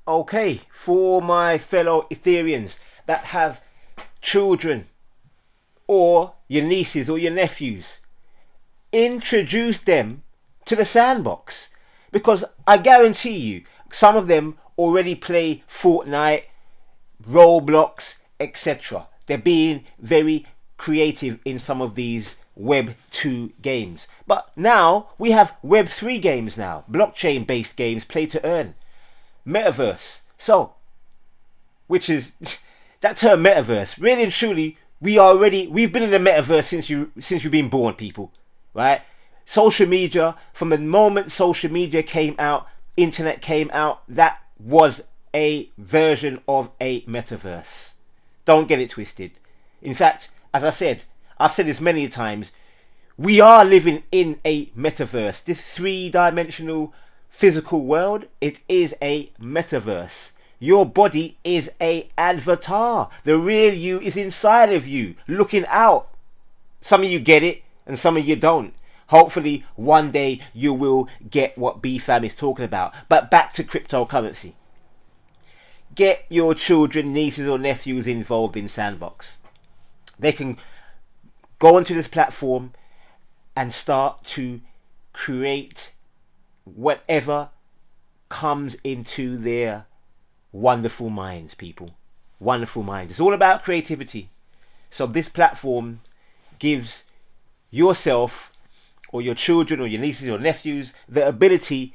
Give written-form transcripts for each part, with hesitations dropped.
Okay, for my fellow Ethereans that have children or your nieces or your nephews, introduce them to the sandbox, because I guarantee you some of them already play Fortnite, Roblox, etc. They're being very creative in some of these Web 2 games. But now we have Web 3 games now, blockchain based games, play to earn, metaverse. So, which is that term metaverse, really and truly, we've been in the metaverse since you've been born, people, right? Social media, from the moment social media came out, internet came out, that was a version of a metaverse. Don't get it twisted. In fact, as I said, I've said this many times, we are living in a metaverse. This three-dimensional physical world, it is a metaverse. Your body is a avatar. The real you is inside of you, looking out. Some of you get it and some of you don't. Hopefully one day you will get what BFam is talking about. But back to cryptocurrency. Get your children, nieces or nephews involved in Sandbox. They can go onto this platform and start to create whatever comes into their wonderful minds, people. Wonderful minds. It's all about creativity. So this platform gives yourself or your children or your nieces or nephews the ability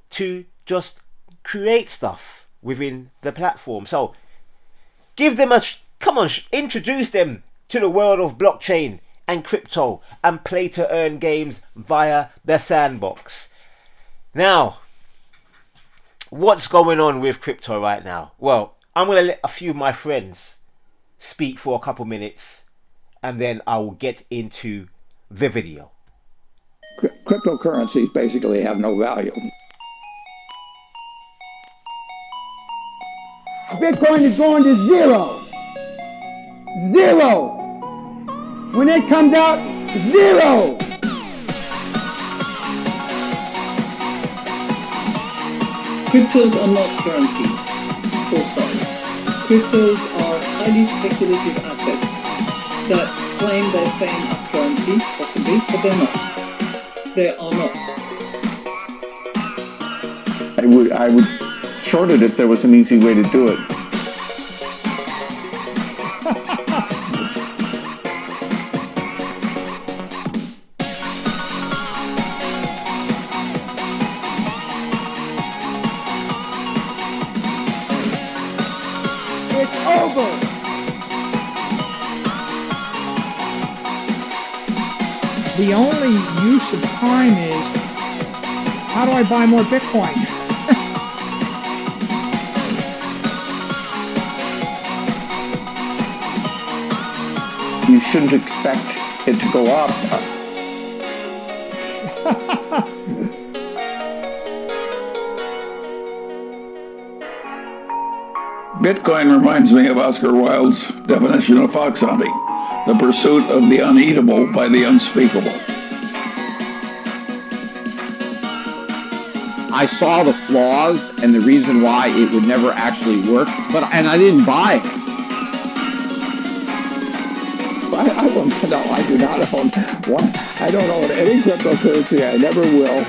to just create stuff within the platform. So give them introduce them to the world of blockchain and crypto and play to earn games via the Sandbox. Now, what's going on with crypto right now? Well, I'm going to let a few of my friends speak for a couple minutes and then I will get into the video. Cryptocurrencies basically have no value. Bitcoin is going to zero. Zero. When it comes out, zero. Cryptos are not currencies. Full stop. Cryptos are highly speculative assets that claim their fame as currency, possibly, but they're not. They are not. I would short it if there was an easy way to do it. It's over. The only use of time is, how do I buy more Bitcoin? You shouldn't expect it to go up. Bitcoin reminds me of Oscar Wilde's definition of fox hunting, the pursuit of the uneatable by the unspeakable. I saw the flaws and the reason why it would never actually work, and I didn't buy it. I don't know. I do not own one. I don't own any cryptocurrency. I never will.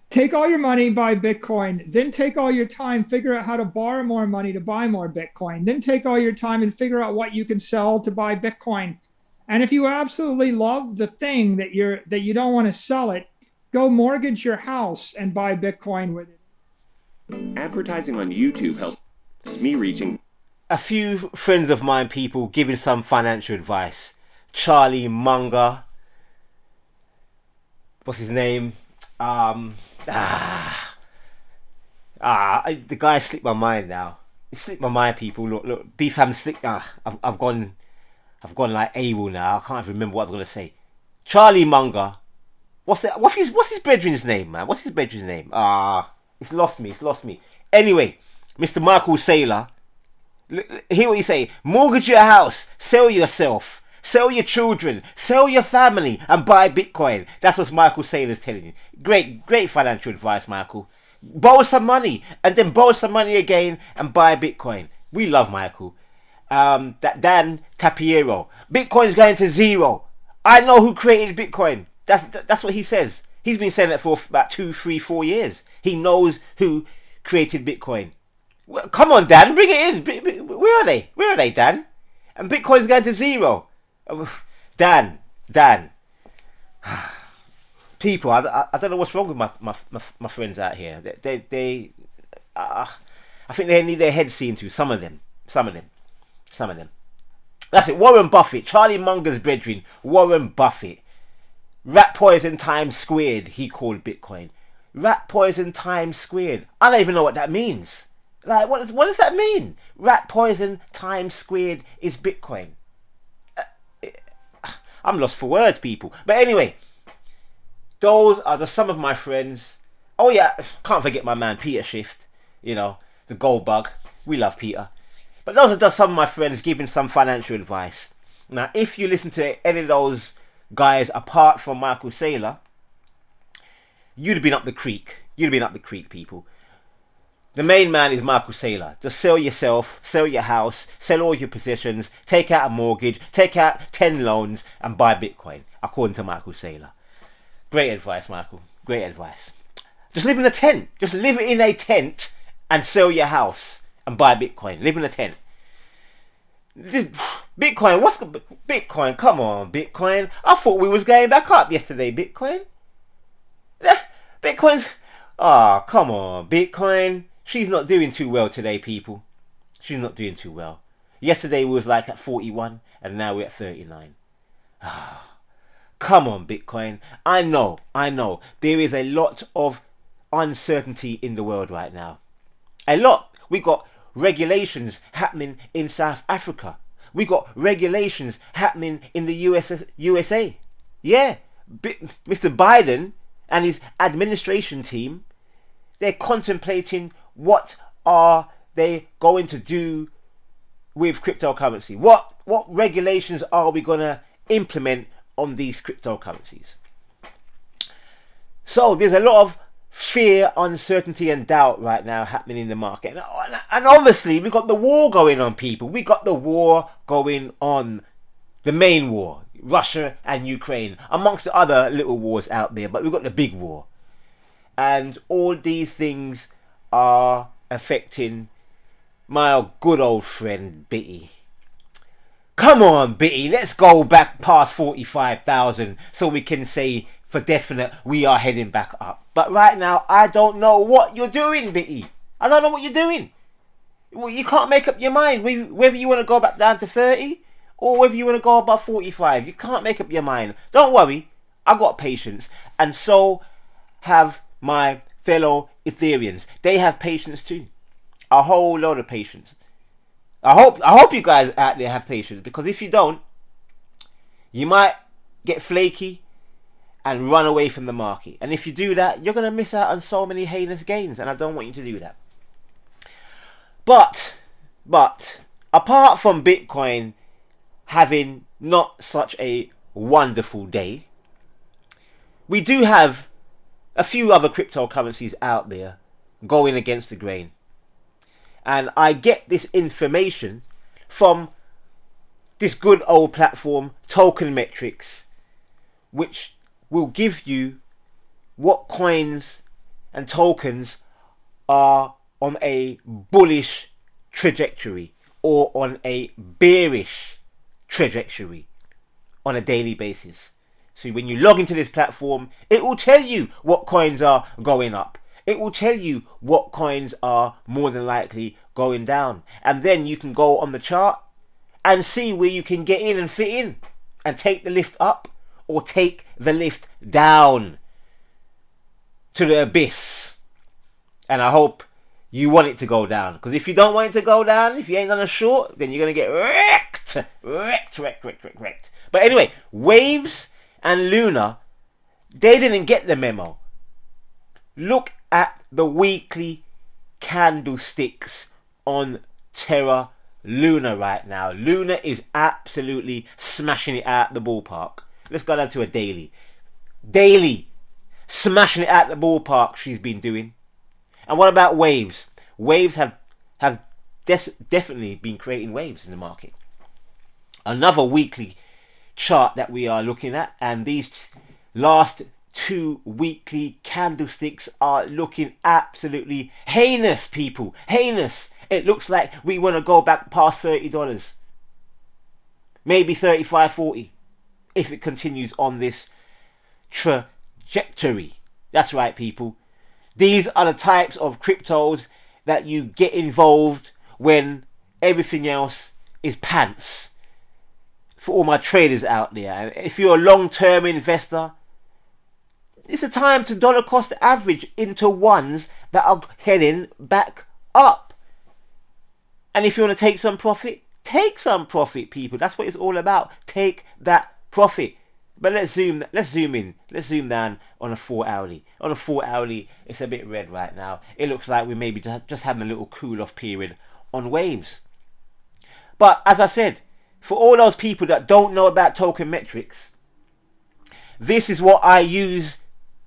Take all your money, buy Bitcoin, then take all your time, figure out how to borrow more money to buy more Bitcoin, then take all your time and figure out what you can sell to buy Bitcoin. And if you absolutely love the thing that you don't want to sell it, go mortgage your house and buy Bitcoin with it. Advertising on YouTube helps me reaching a few friends of mine, people, giving some financial advice. Charlie Munger. What's his name? The guy slipped my mind now. It slipped my mind, people. Look, BFam slipped. I've gone like AWOL now. I can't remember what I was gonna say. Charlie Munger. What's his brethren's name, man? What's his brethren's name? It's lost me. Anyway, Mr. Michael Saylor. Hear what you say. Mortgage your house, sell yourself, sell your children, sell your family, and buy Bitcoin. That's what Michael Saylor's telling you. Great financial advice, Michael. Borrow some money and then borrow some money again and buy Bitcoin. We love Michael. That Dan Tapiero. Bitcoin's going to zero. I know who created Bitcoin. That's what he says. He's been saying that for about 2, 3, 4 years. He knows who created Bitcoin. Well, come on, Dan, bring it in. Where are they? Where are they, Dan? And Bitcoin's going to zero. Dan. People, I don't know what's wrong with my friends out here. I think they need their heads seen to. Some of them. That's it. Warren Buffett, Charlie Munger's brethren. Warren Buffett. Rat poison times squared, he called Bitcoin. Rat poison times squared. I don't even know what that means. Like, what does that mean? Rat poison times squared is Bitcoin. I'm lost for words, people. But anyway, those are just some of my friends. Oh yeah, can't forget my man Peter Schiff. You know, the gold bug. We love Peter. But those are just some of my friends giving some financial advice. Now, if you listen to any of those guys apart from Michael Saylor, you'd have been up the creek. You'd have been up the creek, people. The main man is Michael Saylor. Just sell yourself, sell your house, sell all your possessions, take out a mortgage, take out 10 loans and buy Bitcoin, according to Michael Saylor. Great advice, Michael. Great advice. Just live in a tent. Just live in a tent and sell your house and buy Bitcoin. Live in a tent. Bitcoin, what's Bitcoin? Come on, Bitcoin. I thought we was going back up yesterday, Bitcoin. Bitcoin's... Ah, come on, Bitcoin. She's not doing too well today, people. She's not doing too well. Yesterday we was like at 41 and now we're at 39. Come on, Bitcoin. I know. There is a lot of uncertainty in the world right now. A lot. We got regulations happening in South Africa. We got regulations happening in the USA. Yeah. Mr. Biden and his administration team, they're contemplating what are they going to do with cryptocurrency. What regulations are we going to implement on these cryptocurrencies? So there's a lot of fear, uncertainty and doubt right now happening in the market. And obviously we got the war going on, people. We got the war going on. The main war. Russia and Ukraine. Amongst the other little wars out there. But we've got the big war. And all these things are affecting my good old friend Bitty. Come on, Bitty, let's go back past 45,000 so we can say for definite we are heading back up. But right now, I don't know what you're doing, Bitty. I don't know what you're doing. Well, you can't make up your mind whether you want to go back down to 30 or whether you want to go above 45. You can't make up your mind. Don't worry, I got patience. And so have my fellow Ethereans. They have patience too. A whole load of patience. I hope you guys out there have patience, because if you don't, you might get flaky and run away from the market. And if you do that, you're going to miss out on so many heinous gains, and I don't want you to do that. But apart from Bitcoin having not such a wonderful day, we do have a few other cryptocurrencies out there going against the grain. And I get this information from this good old platform, Token Metrics, which will give you what coins and tokens are on a bullish trajectory or on a bearish trajectory on a daily basis. So when you log into this platform, it will tell you what coins are going up. It will tell you what coins are more than likely going down. And then you can go on the chart and see where you can get in and fit in and take the lift up or take the lift down to the abyss. And I hope you want it to go down. Because if you don't want it to go down, if you ain't done a short, then you're going to get wrecked. But anyway, Waves and Luna, they didn't get the memo. Look at the weekly candlesticks on Terra Luna right now. Luna is absolutely smashing it out the ballpark. Let's go down to a daily. Daily. Smashing it out the ballpark she's been doing. And what about waves? Waves have definitely been creating waves in the market. Another weekly chart that we are looking at, and these last 2 weekly candlesticks are looking absolutely heinous, people. Heinous. It looks like we want to go back past $30. Maybe 35, 40 if it continues on this trajectory. That's right, people. These are the types of cryptos that you get involved when everything else is pants. For all my traders out there, and if you're a long-term investor, it's a time to dollar cost average into ones that are heading back up. And if you want to take some profit, people. That's what it's all about. Take that profit. But let's zoom in. Let's zoom down on a 4-hourly. On a 4-hourly, it's a bit red right now. It looks like we may be just having a little cool-off period on waves. But as I said, for all those people that don't know about token metrics, this is what I use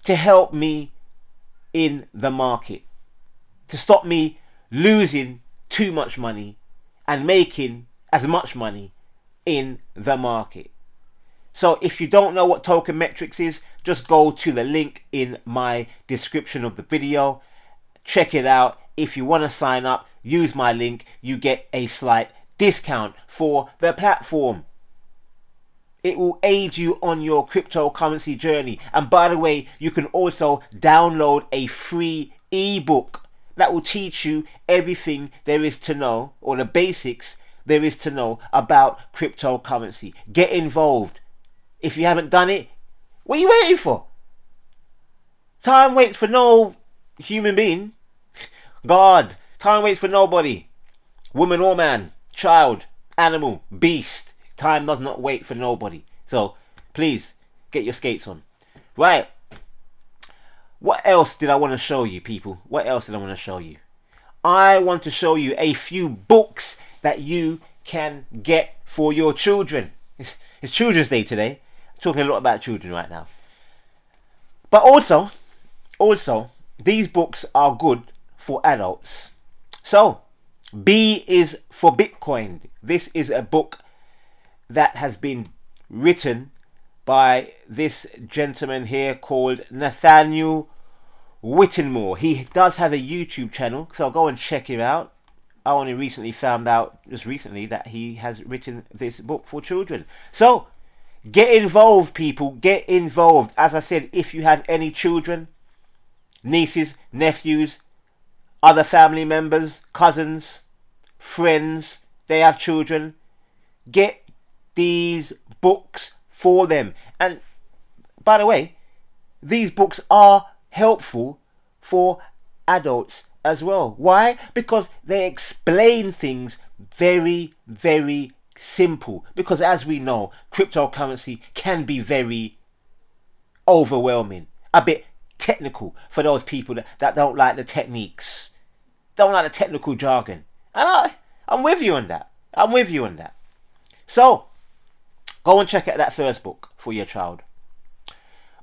to help me in the market, to stop me losing too much money and making as much money in the market. So if you don't know what token metrics is, just go to the link in my description of the video. Check it out. If you want to sign up, use my link. You get a slight discount for the platform. It will aid you on your cryptocurrency journey. And by the way, you can also download a free ebook that will teach you everything there is to know, or the basics there is to know about cryptocurrency. Get involved. If you haven't done it, what are you waiting for? Time waits for no human being. God, time waits for nobody. Woman or man, child, animal, beast. Time does not wait for nobody. So please get your skates on. Right. What else did I want to show you, people? What else did I want to show you? I want to show you a few books that you can get for your children. It's Children's Day today. I'm talking a lot about children right now. But also, these books are good for adults. So, B is for Bitcoin. This is a book that has been written by this gentleman here called Nathaniel Whittemore. He does have a YouTube channel, so I'll go and check him out. I only recently found out, just recently, that he has written this book for children. So, get involved, people. Get involved. As I said, if you have any children, nieces, nephews, other family members, cousins, friends, they have children, get these books for them. And by the way, these books are helpful for adults as well. Why? Because they explain things very, very simple. Because as we know, cryptocurrency can be very overwhelming, a bit technical for those people that don't like the techniques, don't like the technical jargon. And I'm with you on that. I'm with you on that. So, go and check out that first book for your child.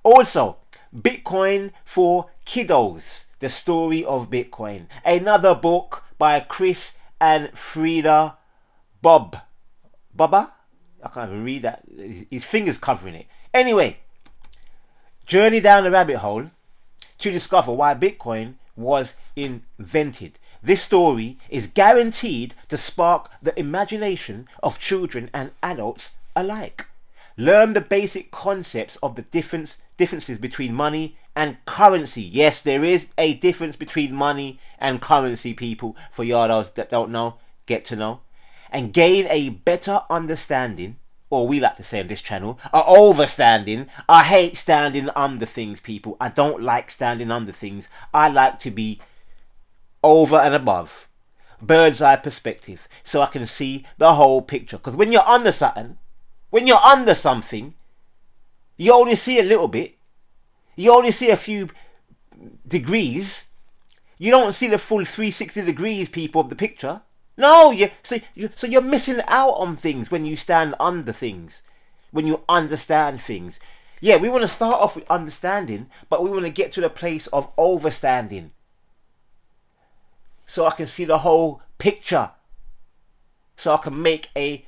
Also, Bitcoin for Kiddos, the story of Bitcoin. Another book by Chris and Frida Bobba? I can't even read that. His fingers covering it. Anyway, journey down the rabbit hole to discover why Bitcoin was invented. This story is guaranteed to spark the imagination of children and adults alike. Learn the basic concepts of the differences between money and currency. Yes, there is a difference between money and currency, people. For y'all that don't know, get to know. And gain a better understanding, or we like to say on this channel, a overstanding. I hate standing under things, people. I don't like standing under things. I like to be over and above. Bird's eye perspective. So I can see the whole picture. Because when you're under something, you only see a little bit. You only see a few degrees. You don't see the full 360 degrees, people, of the picture. No, so you're missing out on things when you stand under things, when you understand things. Yeah, we want to start off with understanding, but we want to get to the place of overstanding. so I can see the whole picture, so I can make a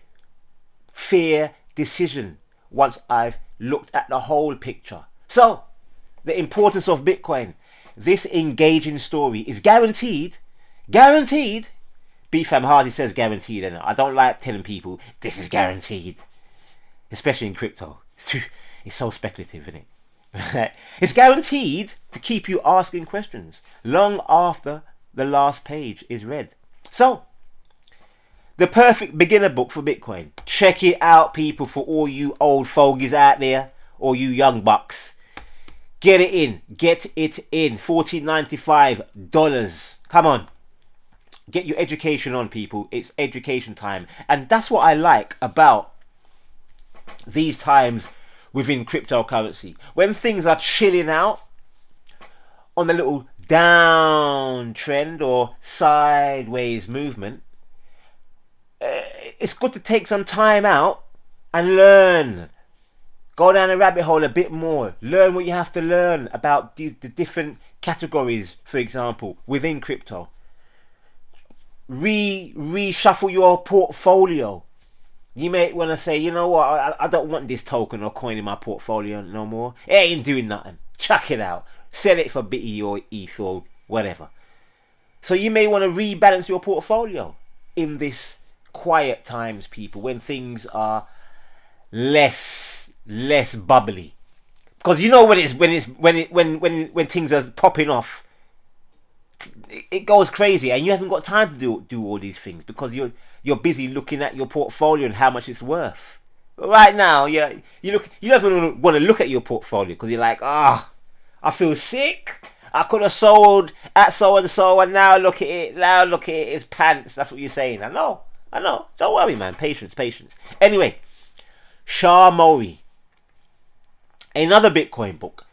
fair decision once I've looked at the whole picture. So the importance of Bitcoin. This engaging story is guaranteed. BFam hardly says guaranteed, and I don't like telling people this is guaranteed, especially in crypto. It's so speculative, isn't it? It's guaranteed to keep you asking questions long after the last page is read. So, the perfect beginner book for Bitcoin. Check it out, people, for all you old fogies out there, or you young bucks. Get it in. $14.95. Come on. Get your education on, people. It's education time. And that's what I like about these times within cryptocurrency. When things are chilling out on the little downtrend or sideways movement, it's good to take some time out and learn. Go down the rabbit hole a bit more. Learn what you have to learn about the different categories, for example, within crypto. Reshuffle your portfolio. You may want to say, you know what, I don't want this token or coin in my portfolio no more. It ain't doing nothing. Chuck it out. Sell it for BTC or ETH or whatever. So you may want to rebalance your portfolio in this quiet times, people, when things are less bubbly. Because you know when things are popping off, it goes crazy, and you haven't got time to do all these things because you're busy looking at your portfolio and how much it's worth. But right now, you don't even want to look at your portfolio because you're like, I feel sick. I could have sold at so and so, and now look at it. Now look at it. It's pants. That's what you're saying. I know. Don't worry, man. Patience. Anyway, Shah Mori, another Bitcoin book.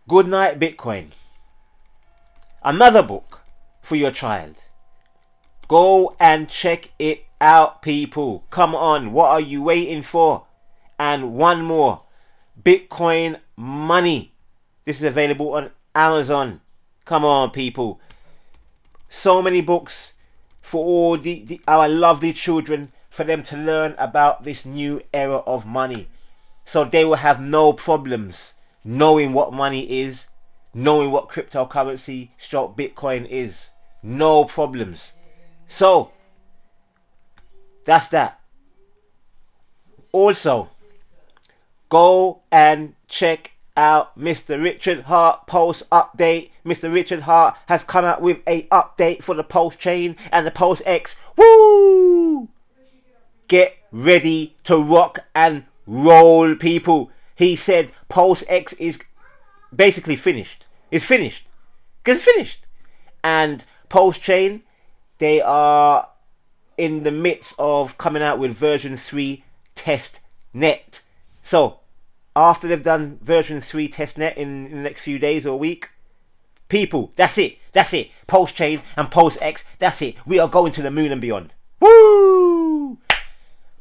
Good Night Bitcoin. Another book for your child. Go and check it out, people. Come on, what are you waiting for? And one more, Bitcoin Money. This is available on Amazon. Come on, people. So many books for all our lovely children, for them to learn about this new era of money, so they will have no problems knowing what money is, knowing what cryptocurrency / Bitcoin is. No problems. So that's that. Also, go and check out Mr. Richard Hart Pulse update. Mr. Richard Hart has come out with a update for the Pulsechain and the Pulsex. Woo! Get ready to rock and roll, people. He said Pulsex is basically finished. It's finished. Because it's finished. And Pulsechain, they are in the midst of coming out with version 3 test net. So after they've done version 3 testnet in the next few days or week, people, that's it. Pulsechain and Pulsex, that's it. We are going to the moon and beyond. Woo!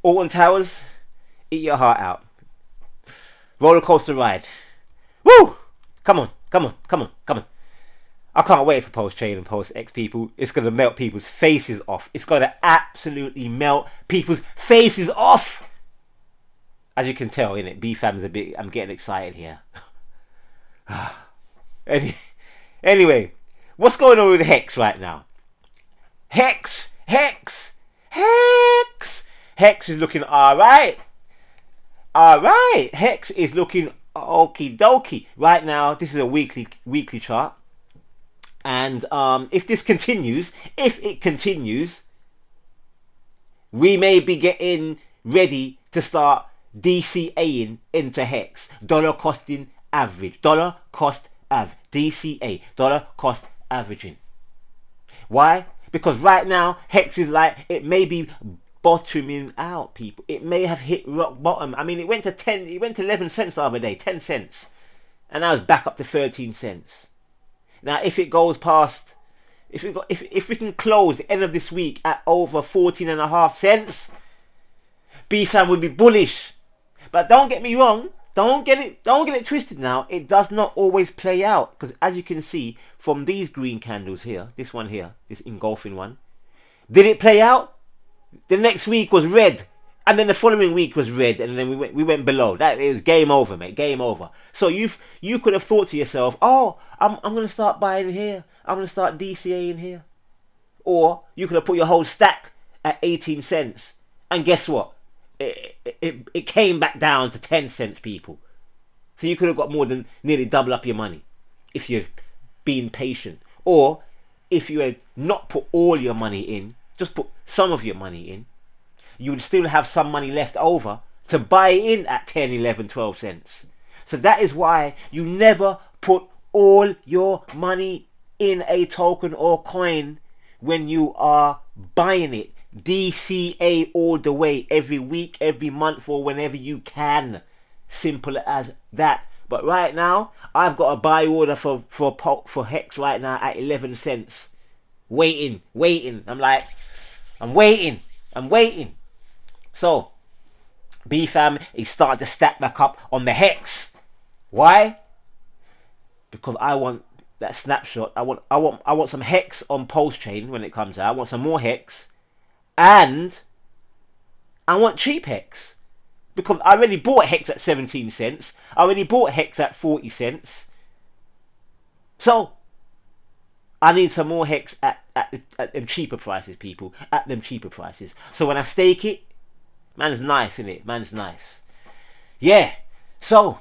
Alton Towers, eat your heart out. Roller coaster ride. Woo! Come on. I can't wait for Pulsechain and Pulsex, people. It's going to melt people's faces off. It's going to absolutely melt people's faces off. As you can tell, innit? B-Fam's a bit... I'm getting excited here. Anyway, what's going on with Hex right now? Hex is looking alright. Hex is looking okie dokie. Right now, this is a weekly chart. And if it continues, we may be getting ready to start DCAing into Hex. Dollar cost averaging. DCA. Dollar cost averaging. Why? Because right now, Hex is like, it may be bottoming out, people. It may have hit rock bottom. I mean, it went to 11 cents the other day, 10 cents. And now it's back up to 13 cents. Now, if it goes past, if we can close the end of this week at over 14.5 cents, B-Fam would be bullish. But don't get me wrong, don't get it twisted now. It does not always play out, because as you can see from these green candles here, this one here, this engulfing one, did it play out? The next week was red, and then the following week was red, and then we went below. That it was game over, mate. Game over. So you could have thought to yourself, oh, I'm gonna start buying here. I'm gonna start DCAing here, or you could have put your whole stack at 18 cents, and guess what? It came back down to 10 cents, people. So you could have got more than nearly double up your money if you'd been patient, or if you had not put all your money in, just put some of your money in, you would still have some money left over to buy in at 10, 11, 12 cents. So that is why you never put all your money in a token or coin when you are buying it. DCA all the way, every week, every month, or whenever you can. Simple as that. But right now, I've got a buy order for Hex right now at 11 cents. Waiting. I'm waiting. So, BFam is starting to stack back up on the Hex. Why? Because I want that snapshot. I want some Hex on Pulsechain when it comes out. I want some more Hex. And I want cheap Hex, because I already bought Hex at 17 cents. I already bought Hex at 40 cents. So I need some more Hex at them cheaper prices, people. At them cheaper prices. So when I stake it, man's nice, isn't it? Man's nice. Yeah. So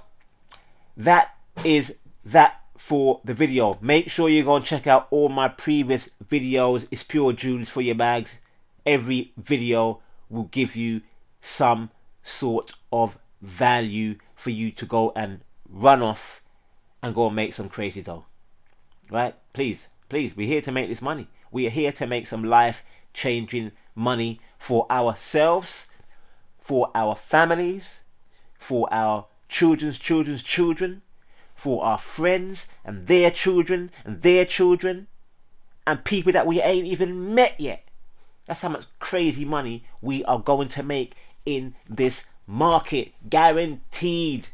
that is that for the video. Make sure you go and check out all my previous videos. It's pure jewels for your bags. Every video will give you some sort of value for you to go and run off and go and make some crazy dough. Right? Please, we're here to make this money. We are here to make some life-changing money for ourselves, for our families, for our children's children, for our friends and their children, and people that we ain't even met yet. That's how much crazy money we are going to make in this market. Guaranteed.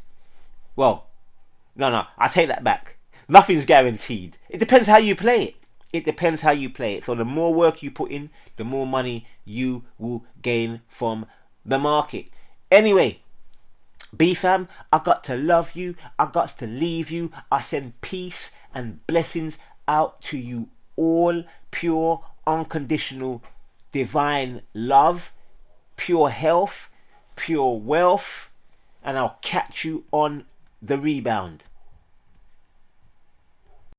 Well, no, I take that back. Nothing's guaranteed. It depends how you play it. So the more work you put in, the more money you will gain from the market. Anyway, BFam, I got to love you. I got to leave you. I send peace and blessings out to you all. Pure, unconditional, divine love, pure health, pure wealth, and I'll catch you on the rebound.